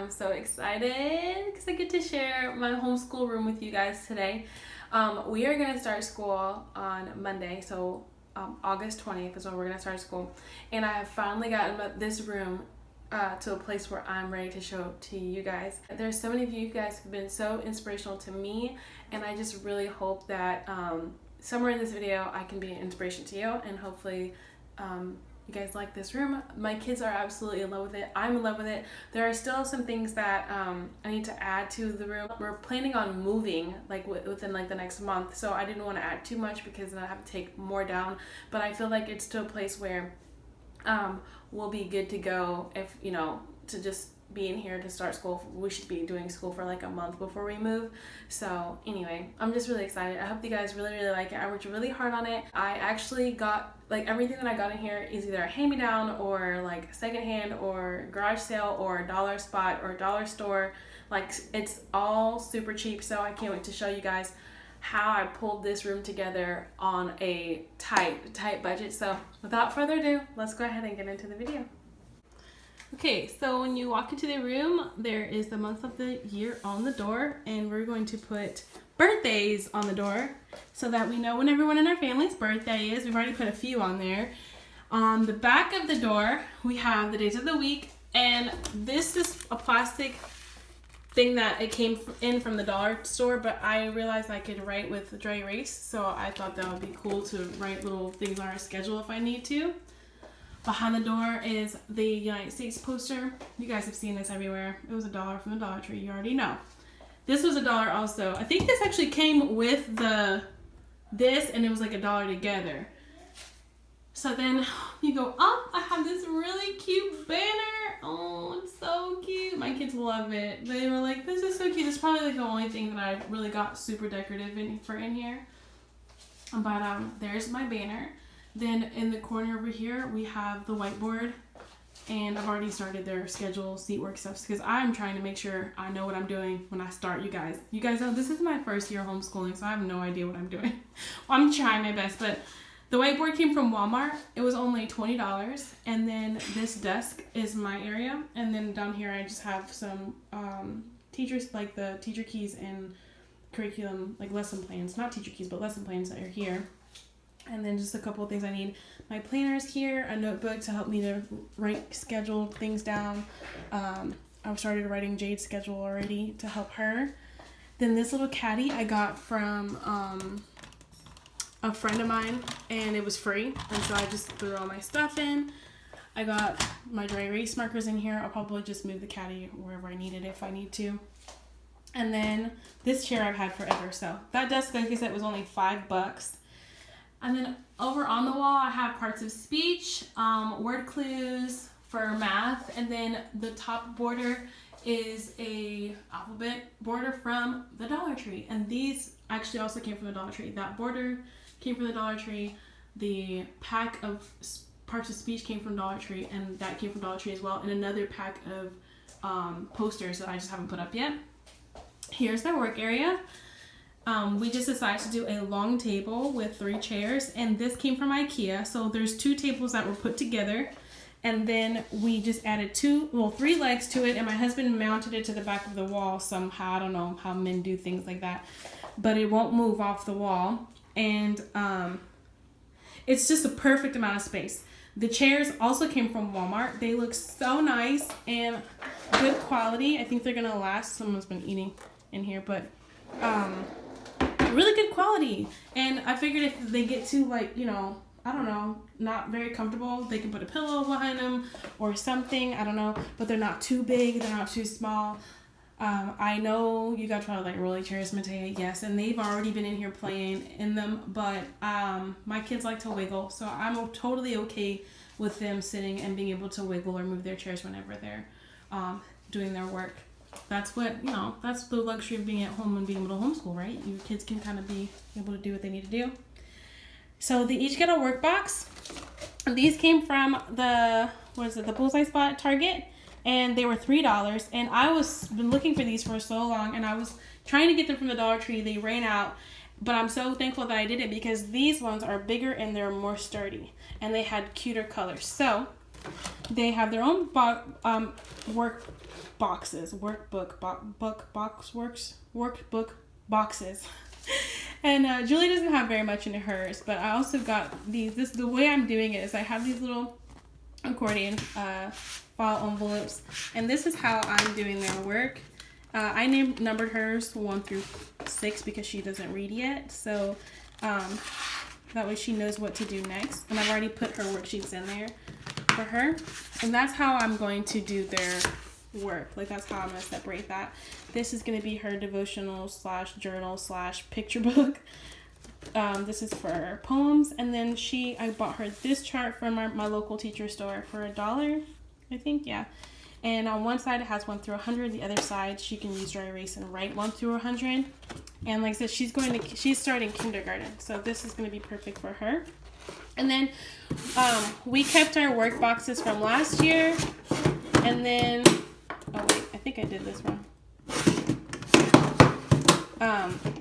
I'm so excited because I get to share my homeschool room with you guys today. We are going to start school on Monday, so August 20th is when we're going to start school. And I have finally gotten this room to a place where I'm ready to show to you guys. There's so many of you guys who've been so inspirational to me, and I just really hope that somewhere in this video I can be an inspiration to you, and hopefully you guys like this room. My kids are absolutely in love with it. I'm in love with it. There are still some things that I need to add to the room. We're planning on moving like within like the next month, so I didn't want to add too much because then I have to take more down. But I feel like it's to a place where we'll be good to go if, you know, to just be in here to start school. We should be doing school for like a month before we move. So anyway, I'm just really excited. I hope you guys really like it. I worked really hard on it. I actually got like everything that I got in here is either a hand-me-down or like secondhand or garage sale or dollar spot or dollar store. Like, it's all super cheap, so I can't wait to show you guys how I pulled this room together on a tight budget. So without further ado, let's go ahead and get into the video. Okay, so when you walk into the room, there is the month of the year on the door, and we're going to put birthdays on the door so that we know when everyone in our family's birthday is. We've already put a few on there. On the back of the door, we have the days of the week, and this is a plastic thing that it came in from the dollar store, but I realized I could write with dry erase, so I thought that would be cool to write little things on our schedule if I need to. Behind the door is the United States poster. You guys have seen this everywhere. It was $1 from the Dollar Tree. You already know. This was $1 also. I think this actually came with this, and it was like $1 together. So then you go up. I have this really cute banner. Oh, it's so cute. My kids love it. They were like, "This is so cute." It's probably like the only thing that I really got super decorative in here. But there's my banner. Then in the corner over here, we have the whiteboard, and I've already started their schedule, seat work stuff, because I'm trying to make sure I know what I'm doing when I start, you guys. You guys know this is my first year homeschooling, so I have no idea what I'm doing. Well, I'm trying my best, but the whiteboard came from Walmart. It was only $20, and then this desk is my area, and then down here I just have some teachers, like the teacher keys and curriculum, like lesson plans, not teacher keys, but lesson plans that are here. And then just a couple of things I need. My planner's here, a notebook to help me to schedule things down. I've started writing Jade's schedule already to help her. Then this little caddy I got from a friend of mine, and it was free. And so I just threw all my stuff in. I got my dry erase markers in here. I'll probably just move the caddy wherever I need it if I need to. And then this chair I've had forever. So that desk, like I said, was only $5. And then over on the wall, I have parts of speech, word clues for math, and then the top border is a alphabet border from the Dollar Tree. And these actually also came from the Dollar Tree. That border came from the Dollar Tree. The pack of parts of speech came from Dollar Tree, and that came from Dollar Tree as well. And another pack of posters that I just haven't put up yet. Here's my work area. We just decided to do a long table with 3 chairs, and this came from IKEA. So there's 2 tables that were put together, and then we just added 3 legs to it, and my husband mounted it to the back of the wall somehow. I don't know how men do things like that, but it won't move off the wall, and it's just a perfect amount of space. The chairs also came from Walmart. They look so nice and good quality. I think they're gonna last. Someone's been eating in here, but really good quality. And I figured if they get too, like, you know, I don't know, not very comfortable, they can put a pillow behind them or something, I don't know, but they're not too big, they're not too small. I know you guys probably like rolling chairs, Matea, yes, and they've already been in here playing in them, but my kids like to wiggle, so I'm totally okay with them sitting and being able to wiggle or move their chairs whenever they're doing their work. That's what, you know, that's the luxury of being at home and being able to homeschool, right? Your kids can kind of be able to do what they need to do. So they each get a workbox. These came from the Bullseye Spot at Target, and they were $3. And I was been looking for these for so long, and I was trying to get them from the Dollar Tree. They ran out, but I'm so thankful that I did it because these ones are bigger and they're more sturdy, and they had cuter colors. So they have their own work boxes, workbook boxes. And Julie doesn't have very much in hers, but I also got these. The way I'm doing it is I have these little accordion file envelopes, and this is how I'm doing their work. I numbered hers 1 through 6 because she doesn't read yet, so that way she knows what to do next. And I've already put her worksheets in there for her, and that's how I'm going to do their work. Like, that's how I'm going to separate that. This is going to be her devotional / journal / picture book. This is for her poems, and then I bought her this chart from my local teacher store for $1, I think, yeah. And on one side it has 1 through 100. The other side she can use dry erase and write 1 through 100. And like I said, she's starting kindergarten, so this is going to be perfect for her. And then we kept our work boxes from last year, and then oh wait, I think I did this wrong.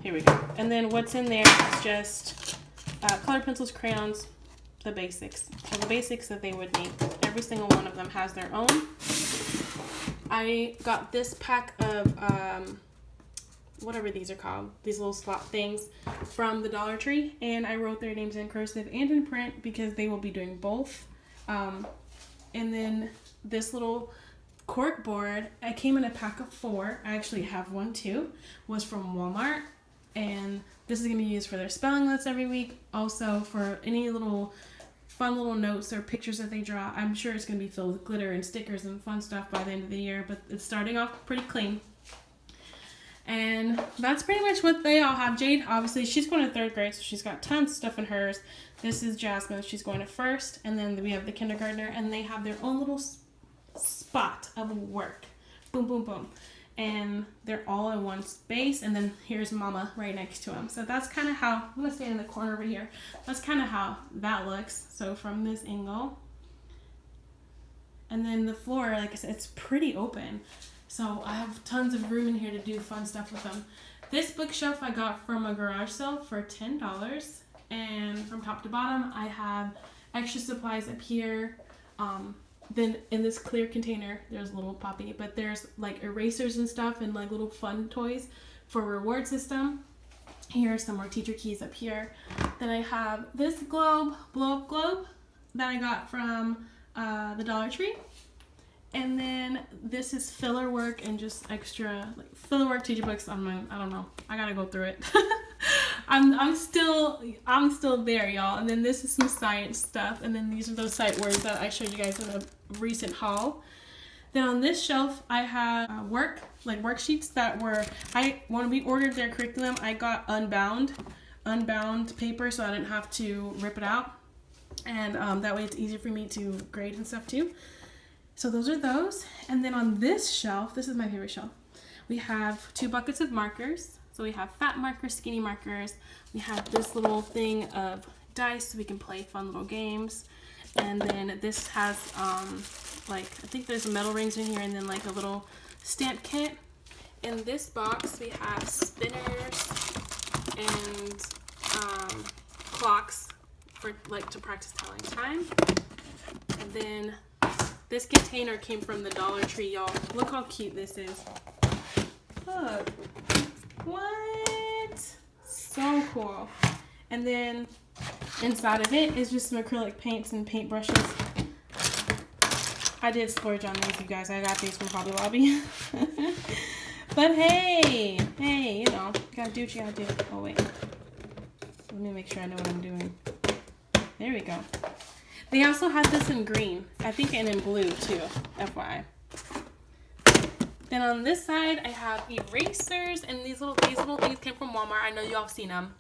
Here we go. And then what's in there is just colored pencils, crayons, the basics. So the basics that they would need. Every single one of them has their own. I got this pack of whatever these are called, these little slot things from the Dollar Tree, and I wrote their names in cursive and in print because they will be doing both. And then this little cork board, I came in a pack of 4. I actually have one too, was from Walmart, and this is going to be used for their spelling lists every week, also for any little fun little notes or pictures that they draw. I'm sure it's going to be filled with glitter and stickers and fun stuff by the end of the year, but it's starting off pretty clean. And that's pretty much what they all have. Jade, obviously, she's going to 3rd grade, so she's got tons of stuff in hers. This is Jasmine. She's going to 1st, and then we have the kindergartner, and they have their own little spot of work. Boom, boom, boom. And they're all in one space, and then here's Mama right next to him. So that's kind of how, I'm going to stand in the corner over here. That's kind of how that looks. So from this angle. And then the floor, like I said, it's pretty open. So I have tons of room in here to do fun stuff with them. This bookshelf I got from a garage sale for $10. And from top to bottom, I have extra supplies up here. Then in this clear container, there's a little puppy, but there's like erasers and stuff and like little fun toys for reward system. Here are some more teacher keys up here. Then I have this blow up globe that I got from the Dollar Tree. And then this is filler work and just extra like filler work teacher books on my, I don't know, I gotta go through it. I'm still there, y'all. And then this is some science stuff, and then these are those sight words that I showed you guys in a recent haul. Then on this shelf I have worksheets that were, when we ordered their curriculum, I got unbound paper so I didn't have to rip it out, and that way it's easier for me to grade and stuff too. So those are those. And then on this shelf, this is my favorite shelf, we have 2 buckets of markers. So we have fat markers, skinny markers. We have this little thing of dice so we can play fun little games. And then this has I think there's metal rings in here, and then like a little stamp kit. In this box we have spinners and clocks for to practice telling time. And then this container came from the Dollar Tree, y'all. Look how cute this is. Look. What? So cool. And then inside of it is just some acrylic paints and paint brushes. I did splurge on these, you guys. I got these from Hobby Lobby. But hey, you know, you gotta do what you gotta do. Oh, wait. Let me make sure I know what I'm doing. There we go. They also have this in green, I think, and in blue too, FYI. Then on this side, I have erasers, and these little things came from Walmart. I know y'all have seen them.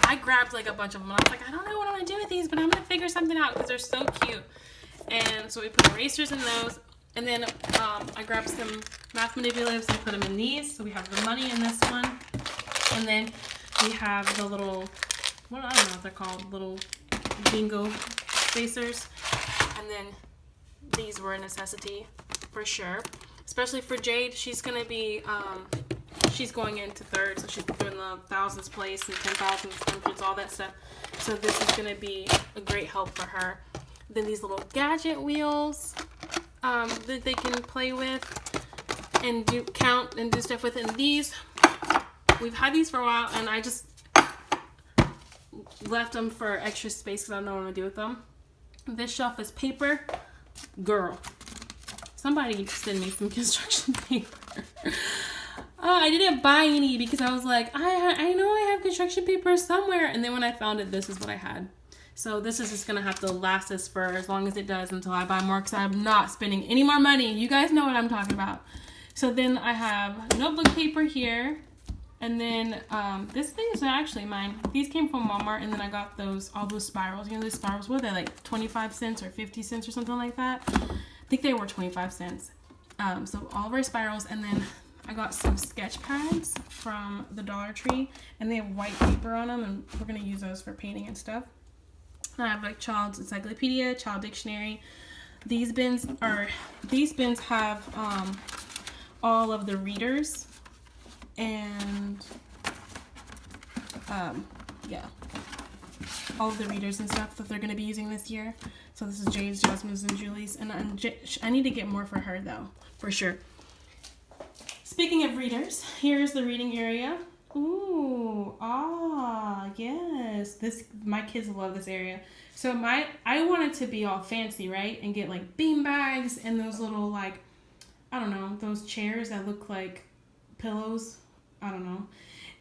I grabbed like a bunch of them, and I was like, I don't know what I'm gonna do with these, but I'm gonna figure something out because they're so cute. And so we put erasers in those, and then I grabbed some math manipulatives and put them in these. So we have the money in this one, and then we have the little, I don't know what they're called, little bingo spacers. And then these were a necessity for sure, especially for Jade. She's gonna be she's going into 3rd, so she's doing the thousands place and 10,000s, hundreds, all that stuff. So this is gonna be a great help for her. Then these little gadget wheels, that they can play with and count and do stuff with. And these, we've had these for a while, and I just left them for extra space because I don't know what I'm gonna do with them. This shelf is paper. Girl, somebody send me some construction paper. I didn't buy any because I was like, I know I have construction paper somewhere, and then when I found it, this is what I had. So this is just gonna have to last us for as long as it does until I buy more, because I'm not spending any more money. You guys know what I'm talking about. So then I have notebook paper here. And then this thing is actually mine. These came from Walmart, and then I got all those spirals. You know, those spirals, what are they, like 25 cents or 50 cents or something like that? I think they were 25 cents. So all of our spirals, and then I got some sketch pads from the Dollar Tree, and they have white paper on them, and we're gonna use those for painting and stuff. I have like child's encyclopedia, child dictionary. These bins have all of the readers. And yeah, all of the readers and stuff that they're going to be using this year. So this is Jade's, Jasmine's, and Julie's, and I need to get more for her though, for sure. Speaking of readers, here's the reading area. Ooh, yes, my kids love this area. So I want it to be all fancy, right, and get like bean bags and those little, like, I don't know, those chairs that look like pillows. I don't know.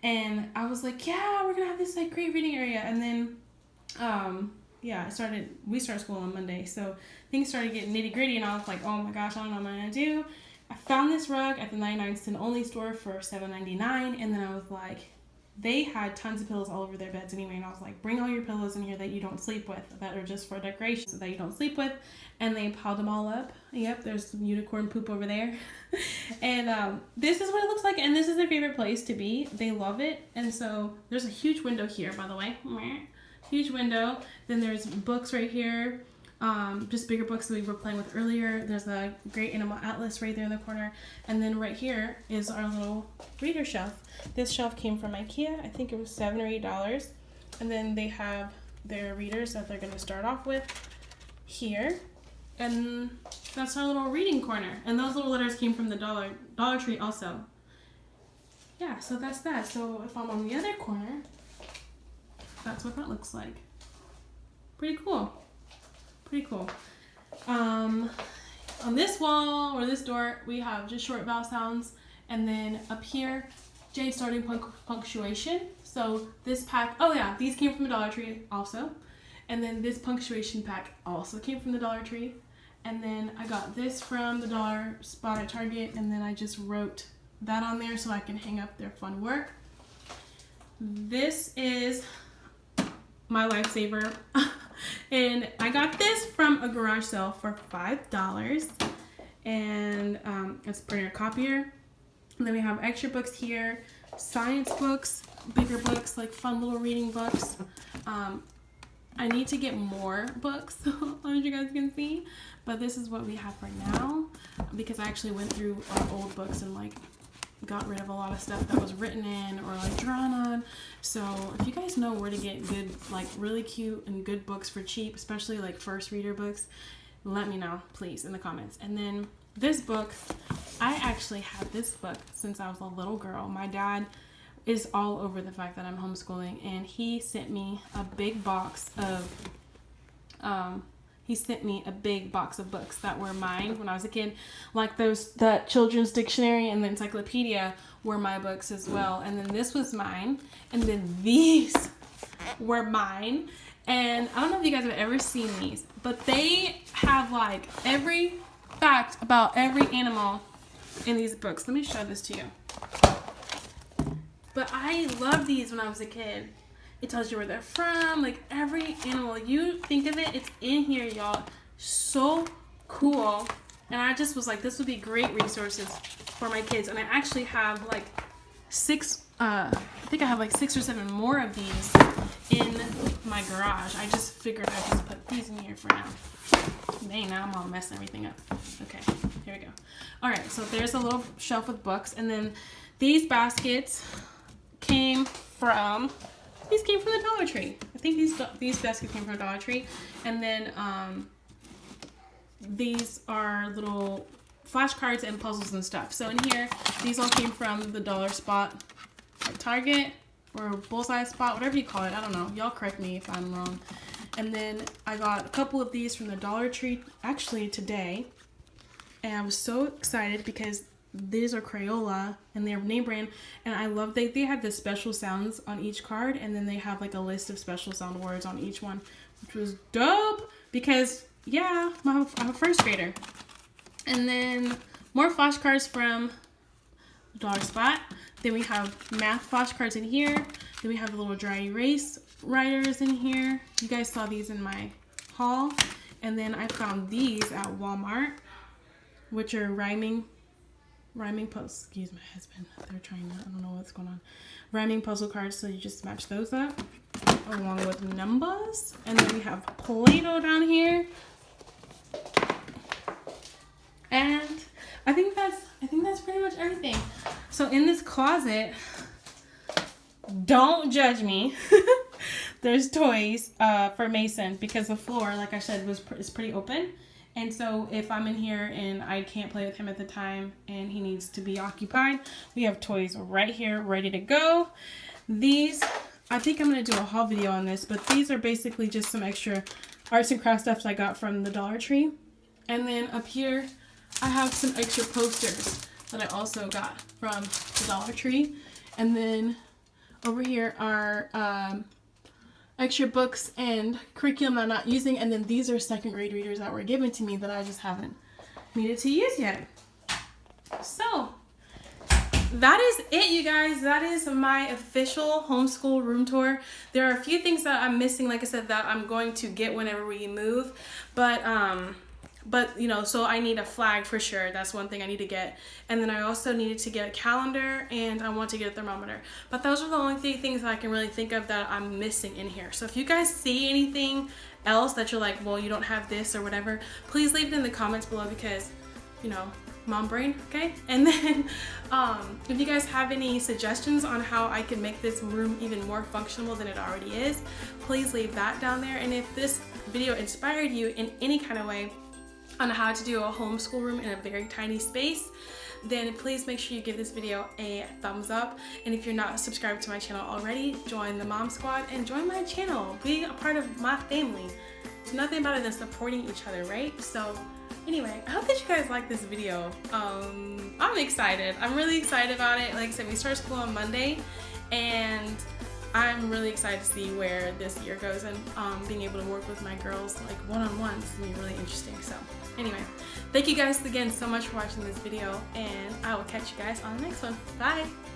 And I was like, yeah, we're gonna have this like great reading area. And then yeah, we started school on Monday, so things started getting nitty gritty, and I was like, oh my gosh, I don't know what I'm gonna do. I found this rug at the 99-cent only store for $7.99, and then I was like, they had tons of pillows all over their beds anyway, and I was like, bring all your pillows in here that you don't sleep with, that are just for decoration, so that you don't sleep with. And they piled them all up. Yep, there's some unicorn poop over there. And this is what it looks like, and this is their favorite place to be. They love it. And so there's a huge window here, by the way. Huge window. Then there's books right here. Just bigger books that we were playing with earlier. There's a Great Animal Atlas right there in the corner. And then right here is our little reader shelf. This shelf came from IKEA. I think it was $7 or $8. And then they have their readers that they're going to start off with here. And that's our little reading corner. And those little letters came from the Dollar Tree also. Yeah, so that's that. So if I'm on the other corner, that's what that looks like. Pretty cool. Pretty cool. On this wall or this door, we have just short vowel sounds. And then up here, J starting punctuation. So this pack, oh yeah, these came from the Dollar Tree also. And then this punctuation pack also came from the Dollar Tree. And then I got this from the dollar spot at Target, and then I just wrote that on there so I can hang up their fun work. This is my lifesaver. And I got this from a garage sale for $5. And it's a printer copier. And then we have extra books here, science books, bigger books, like fun little reading books. I need to get more books, as you guys can see, but this is what we have for now, because I actually went through our old books and like got rid of a lot of stuff that was written in or like drawn on. So if you guys know where to get good, like really cute and good books for cheap, especially like first reader books, let me know, please, in the comments. And then this book, I actually had this book since I was a little girl. My dad is all over the fact that I'm homeschooling, and he sent me a big box of books that were mine when I was a kid. Like the children's dictionary and the encyclopedia were my books as well. And then this was mine, and then these were mine. And I don't know if you guys have ever seen these, but they have like every fact about every animal in these books. Let me show this to you. But I loved these when I was a kid. It tells you where they're from, like every animal. You think of it, it's in here, y'all. So cool. And I just was like, this would be great resources for my kids. And I actually have like I think I have like 6 or 7 more of these in my garage. I just figured I'd just put these in here for now. Dang, now I'm all messing everything up. Okay, here we go. All right, so there's a little shelf with books. And then these baskets came from the Dollar Tree. I think these baskets came from Dollar Tree. And then these are little flashcards and puzzles and stuff. So in here, these all came from the dollar spot at Target or bullseye spot, whatever you call it. I don't know. Y'all correct me if I'm wrong. And then I got a couple of these from the Dollar Tree actually today. And I was so excited because these are Crayola and they're name brand, and I love they had the special sounds on each card, and then they have like a list of special sound words on each one, which was dope because yeah, I'm a first grader. And then more flashcards from Dollar Spot. Then we have math flashcards in here. Then we have the little dry erase writers in here. You guys saw these in my haul. And then I found these at Walmart, which are rhyming puzzle. Excuse my husband. They're trying to, I don't know what's going on. Rhyming puzzle cards. So you just match those up along with numbers. And then we have Play-Doh down here. And I think that's pretty much everything. So in this closet, don't judge me. There's toys for Mason because the floor, like I said, is pretty open. And so if I'm in here and I can't play with him at the time and he needs to be occupied, we have toys right here ready to go. These, I think I'm going to do a haul video on this, but these are basically just some extra arts and crafts stuff I got from the Dollar Tree. And then up here, I have some extra posters that I also got from the Dollar Tree. And then over here are extra books and curriculum I'm not using, and then these are second grade readers that were given to me that I just haven't needed to use yet. So that is it, you guys. That is my official homeschool room tour. There are a few things that I'm missing, like I said, that I'm going to get whenever we move, but you know, so I need a flag for sure. That's one thing I need to get. And then I also needed to get a calendar, and I want to get a thermometer. But those are the only three things that I can really think of that I'm missing in here. So if you guys see anything else that you're like, well, you don't have this or whatever, please leave it in the comments below because, you know, mom brain, okay? And then if you guys have any suggestions on how I can make this room even more functional than it already is, please leave that down there. And if this video inspired you in any kind of way on how to do a homeschool room in a very tiny space, then please make sure you give this video a thumbs up. And if you're not subscribed to my channel already, join the Mom Squad and join my channel. Be a part of my family. There's nothing better than supporting each other, right? So anyway, I hope that you guys like this video. I'm excited. I'm really excited about it. Like I said, we start school on Monday, and I'm really excited to see where this year goes, and being able to work with my girls like one-on-one is going to be really interesting. So anyway, thank you guys again so much for watching this video, and I will catch you guys on the next one. Bye!